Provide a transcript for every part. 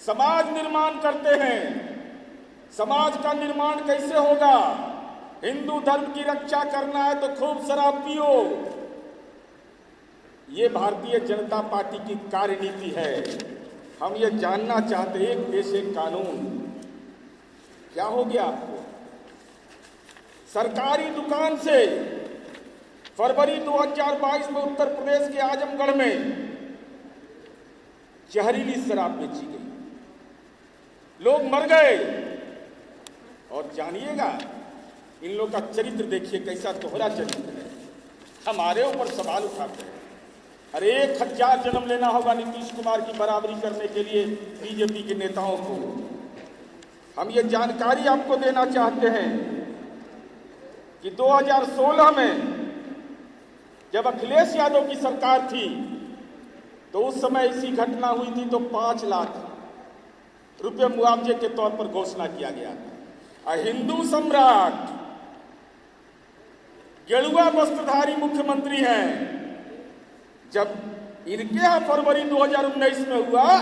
समाज निर्माण करते हैं। समाज का निर्माण कैसे होगा? हिंदू धर्म की रक्षा करना है तो खूब शराब पियो। ये भारतीय जनता पार्टी की कार्यनीति है। हम ये जानना चाहते हैं, एक देश एक कानून। क्या हो गया आपको? सरकारी दुकान से फरवरी 2022 में उत्तर प्रदेश के आजमगढ़ में जहरीली शराब बेची गई, लोग मर गए। और जानिएगा, इन लोग का चरित्र देखिए कैसा दोहरा चरित्र है। हमारे ऊपर सवाल उठाते हैं। अरे 1000 जन्म लेना होगा नीतीश कुमार की बराबरी करने के लिए बीजेपी के नेताओं को। हम ये जानकारी आपको देना चाहते हैं कि 2016 में जब अखिलेश यादव की सरकार थी तो उस समय ऐसी घटना हुई थी तो 5 लाख रुपए मुआवजे के तौर पर घोषणा किया गया था। हिंदू सम्राट गेरुआ वस्त्रधारी मुख्यमंत्री हैं, जब इनके यहां फरवरी 2019 में हुआ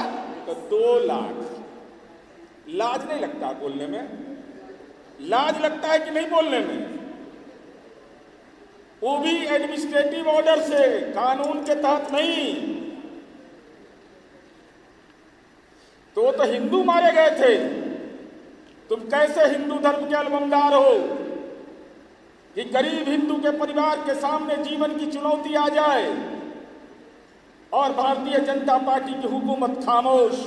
तो 2 लाख। लाज नहीं लगता बोलने में? लाज लगता है कि नहीं बोलने में? वो भी एडमिनिस्ट्रेटिव ऑर्डर से, कानून के तहत नहीं। तो हिंदू मारे गए थे। तुम कैसे हिंदू धर्म के अलमंदार हो कि गरीब हिंदू के परिवार के सामने जीवन की चुनौती आ जाए और भारतीय जनता पार्टी की हुकूमत खामोश,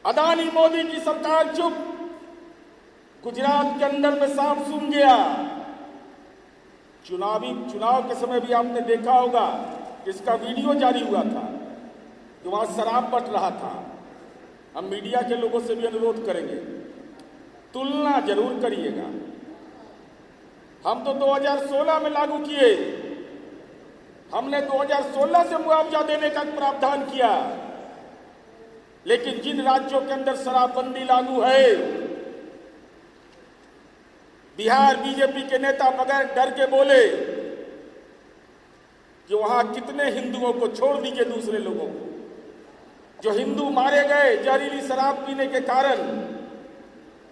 अदानी मोदी की सरकार चुप। गुजरात के अंदर में सांप सूंघ गया। चुनाव के समय भी आपने देखा होगा, इसका वीडियो जारी हुआ था कि वहां शराब बट रहा था। हम मीडिया के लोगों से भी अनुरोध करेंगे, तुलना जरूर करिएगा। हम तो 2016 में लागू किए, हमने 2016 से मुआवजा देने का प्रावधान किया। लेकिन जिन राज्यों के अंदर शराबबंदी लागू है, बिहार बीजेपी के नेता बगैर डर के बोले कि वहां कितने हिंदुओं को छोड़ दीजिए, दूसरे लोगों को। जो हिंदू मारे गए जहरीली शराब पीने के कारण,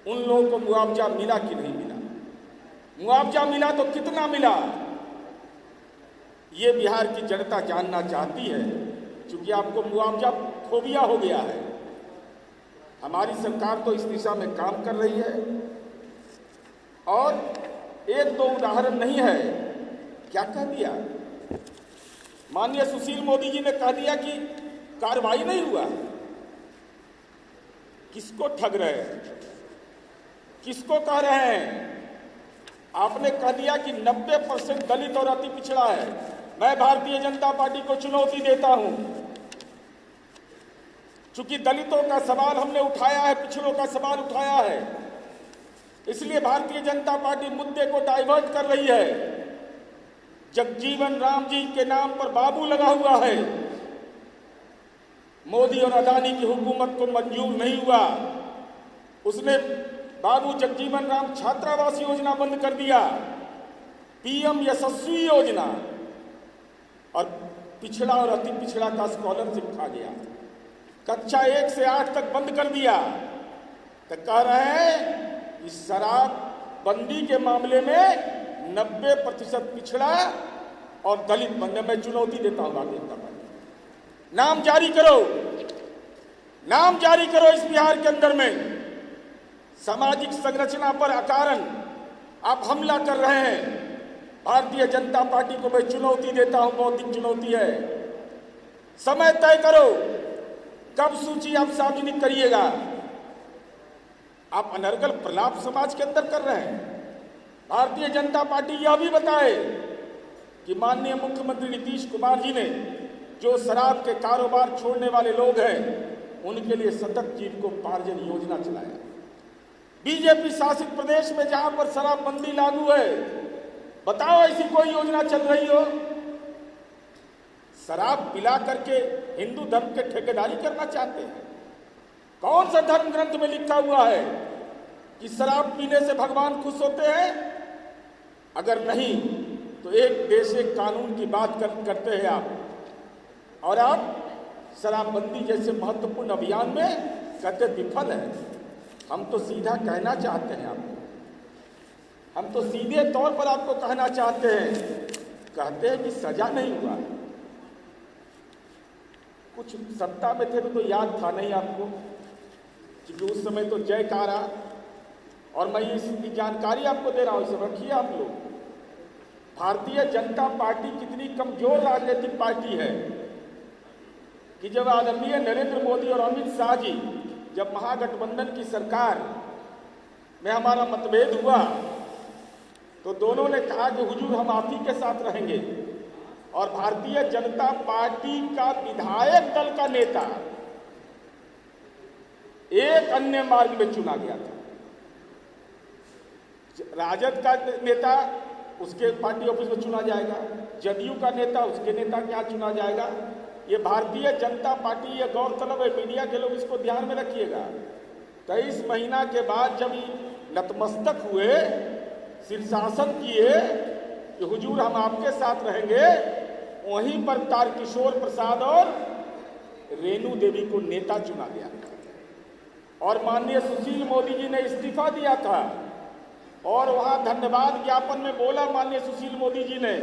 उन लोगों को मुआवजा मिला कि नहीं मिला? मुआवजा मिला तो कितना मिला? ये बिहार की जनता जानना चाहती है, क्योंकि आपको मुआवजा फोबिया हो गया है। हमारी सरकार तो इस दिशा में काम कर रही है और 1-2 उदाहरण नहीं है। क्या कह दिया माननीय सुशील मोदी जी ने? कह दिया कि कार्रवाई नहीं हुआ। किसको ठग रहे हैं? किसको कह रहे हैं? आपने कह दिया कि 90% दलित और अति पिछड़ा है। मैं भारतीय जनता पार्टी को चुनौती देता हूं, चूंकि दलितों का सवाल हमने उठाया है, पिछड़ों का सवाल उठाया है, इसलिए भारतीय जनता पार्टी मुद्दे को डाइवर्ट कर रही है। जगजीवन राम जी के नाम पर बाबू लगा हुआ है। मोदी और अदानी की हुकूमत को मंजूर नहीं हुआ। उसने बाबू जगजीवन राम छात्रावास योजना बंद कर दिया, पीएम यशस्वी योजना, और पिछड़ा और अति पिछड़ा का स्कॉलरशिप खा गया। कक्षा 1 से 8 तक बंद कर दिया। तो कह रहे हैं कि शराब बंदी के मामले में 90% पिछड़ा और दलित बनने में चुनौती देता हूं भारतीय जनता पार्टी। नाम जारी करो, नाम जारी करो। इस बिहार के अंदर में सामाजिक संरचना पर अकारण आप हमला कर रहे हैं। भारतीय जनता पार्टी को मैं चुनौती देता हूं, बौद्धिक चुनौती है। समय तय करो, कब सूची आप सार्वजनिक करिएगा। आप अनर्गल प्रलाप समाज के अंदर कर रहे हैं। भारतीय जनता पार्टी यह भी बताए कि माननीय मुख्यमंत्री नीतीश कुमार जी ने जो शराब के कारोबार छोड़ने वाले लोग हैं, उनके लिए सतत जीविकोपार्जन योजना चलाया। बीजेपी शासित प्रदेश में जहां पर शराबबंदी लागू है, बताओ ऐसी कोई योजना चल रही हो? शराब पिला करके हिंदू धर्म के ठेकेदारी करना चाहते हैं? कौन सा धर्म ग्रंथ में लिखा हुआ है कि शराब पीने से भगवान खुश होते हैं? अगर नहीं तो एक देश एक कानून की बात करते हैं आप, और आप शराबबंदी जैसे महत्वपूर्ण अभियान में, कहते विफल है। हम तो सीधा कहना चाहते हैं आपको, हम तो सीधे तौर पर आपको कहना चाहते हैं, कहते हैं कि सजा नहीं हुआ। कुछ सत्ता में थे तो याद था नहीं आपको, क्योंकि उस समय तो जयकारा, और मैं इसकी जानकारी आपको दे रहा हूं, इसे रखिए आप लोग। भारतीय जनता पार्टी कितनी कमजोर राजनीतिक पार्टी है कि जब आदरणीय नरेंद्र मोदी और अमित शाह जी, जब महागठबंधन की सरकार में हमारा मतभेद हुआ, तो दोनों ने कहा कि हुजूर हम आप ही के साथ रहेंगे, और भारतीय जनता पार्टी का विधायक दल का नेता एक अन्य मार्ग में चुना गया था। राजद का नेता उसके पार्टी ऑफिस में चुना जाएगा, जदयू का नेता उसके नेता के यहाँ चुना जाएगा। ये भारतीय जनता पार्टी, ये गौरतलब है, मीडिया के लोग इसको ध्यान में रखिएगा। 23 महीना के बाद जब नतमस्तक हुए, शीर्षासन किए कि हुजूर हम आपके साथ रहेंगे, वहीं पर तारकिशोर प्रसाद और रेणु देवी को नेता चुना गया और माननीय सुशील मोदी जी ने इस्तीफा दिया था, और वहां धन्यवाद ज्ञापन में बोला माननीय सुशील मोदी जी ने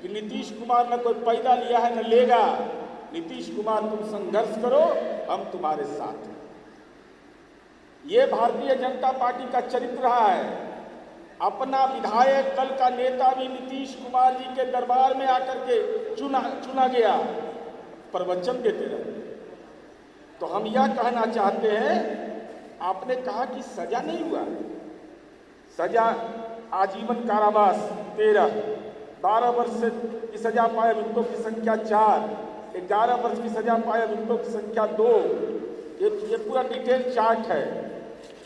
कि नीतीश कुमार ने कोई पैदा लिया है न लेगा, नीतीश कुमार तुम संघर्ष करो, हम तुम्हारे साथ हैं। ये भारतीय जनता पार्टी का चरित्र रहा है। अपना विधायक दल का नेता भी नीतीश कुमार जी के दरबार में आकर के चुना गया, प्रवचन देते रहे। तो हम यह कहना चाहते हैं, आपने कहा कि सजा नहीं हुआ, सजा आजीवन कारावास 13, 12 वर्ष की सजा पाए अभियुक्तों की संख्या 4, 11 वर्ष की सजा पाए अभियुक्तों की संख्या 2। ये पूरा डिटेल चार्ट है।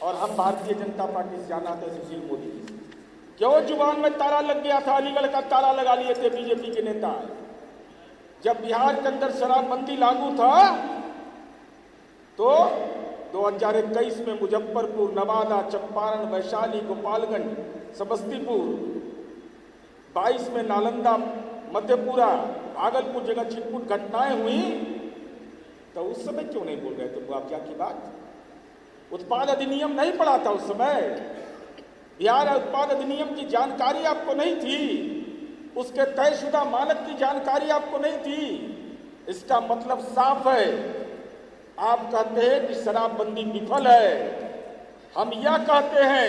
और हम भारतीय जनता पार्टी से जाना था सुशील मोदी जी, क्यों जुबान में ताला लग गया था, अलीगढ़ का ताला लगा लिए थे बीजेपी के नेता। जब बिहार के अंदर शराबबंदी लागू था तो 2021 में मुजफ्फरपुर, नवादा, चंपारण, वैशाली, गोपालगंज, समस्तीपुर, 22 में नालंदा, मधेपुरा, भागलपुर जगह छिटपुट घटनाएं हुई, तो उस समय क्यों नहीं बोल रहे थे मुआवजा की बात? उत्पाद अधिनियम नहीं पड़ा था उस समय, बिहार उत्पाद अधिनियम की जानकारी आपको नहीं थी, उसके तयशुदा मानक की जानकारी आपको नहीं थी। इसका मतलब साफ है, आप कहते हैं कि शराबबंदी विफल है। हम यह कहते हैं,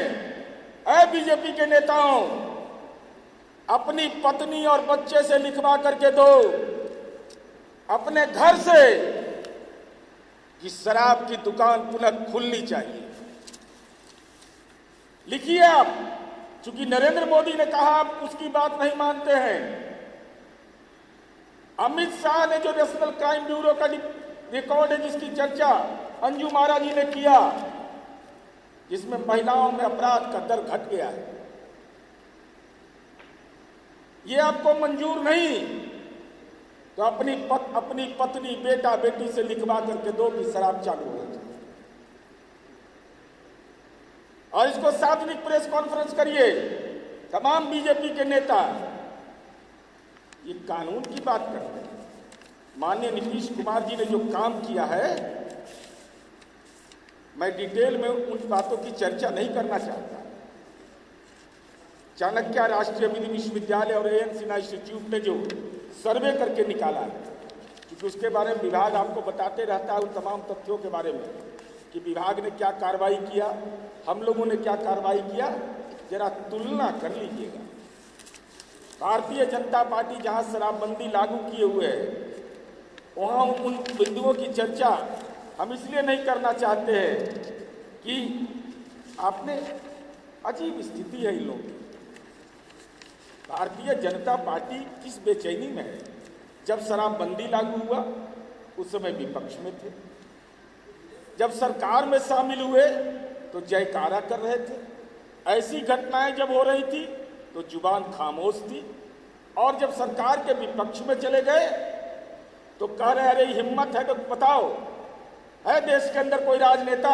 ऐ बीजेपी के नेताओं, अपनी पत्नी और बच्चे से लिखवा करके दो अपने घर से कि शराब की दुकान पुनः खुलनी चाहिए। लिखिए आप, चूंकि नरेंद्र मोदी ने कहा आप उसकी बात नहीं मानते हैं। अमित शाह ने जो नेशनल क्राइम ब्यूरो का रिकॉर्ड है जिसकी चर्चा अंजू महाराज जी ने किया, जिसमें महिलाओं में अपराध का दर घट गया है, ये आपको मंजूर नहीं तो अपनी पत्नी, बेटा, बेटी से लिखवा करके दो कि शराब चालू होना चाहिए, और इसको सार्वजनिक प्रेस कॉन्फ्रेंस करिए तमाम बीजेपी के नेता। ये कानून की बात करते हैं। माननीय नीतीश कुमार जी ने जो काम किया है, मैं डिटेल में उन बातों की चर्चा नहीं करना चाहता। चाणक्य राष्ट्रीय विधि विश्वविद्यालय और एएन सिन्हा इंस्टीट्यूट ने जो सर्वे करके निकाला है, क्योंकि उसके बारे में विभाग आपको बताते रहता है उन तमाम तथ्यों के बारे में कि विभाग ने क्या कार्रवाई किया, हम लोगों ने क्या कार्रवाई किया, जरा तुलना कर लीजिएगा। भारतीय जनता पार्टी जहां शराबबंदी लागू किए हुए है, वहां उन बिंदुओं की चर्चा हम इसलिए नहीं करना चाहते हैं कि आपने अजीब स्थिति है इन लोगों की। भारतीय जनता पार्टी किस बेचैनी में है? जब शराबबंदी लागू हुआ उस समय विपक्ष में थे, जब सरकार में शामिल हुए तो जयकारा कर रहे थे, ऐसी घटनाएं जब हो रही थी तो जुबान खामोश थी, और जब सरकार के विपक्ष में चले गए तो कह रहे अरे हिम्मत है तो बताओ, है देश के अंदर कोई राजनेता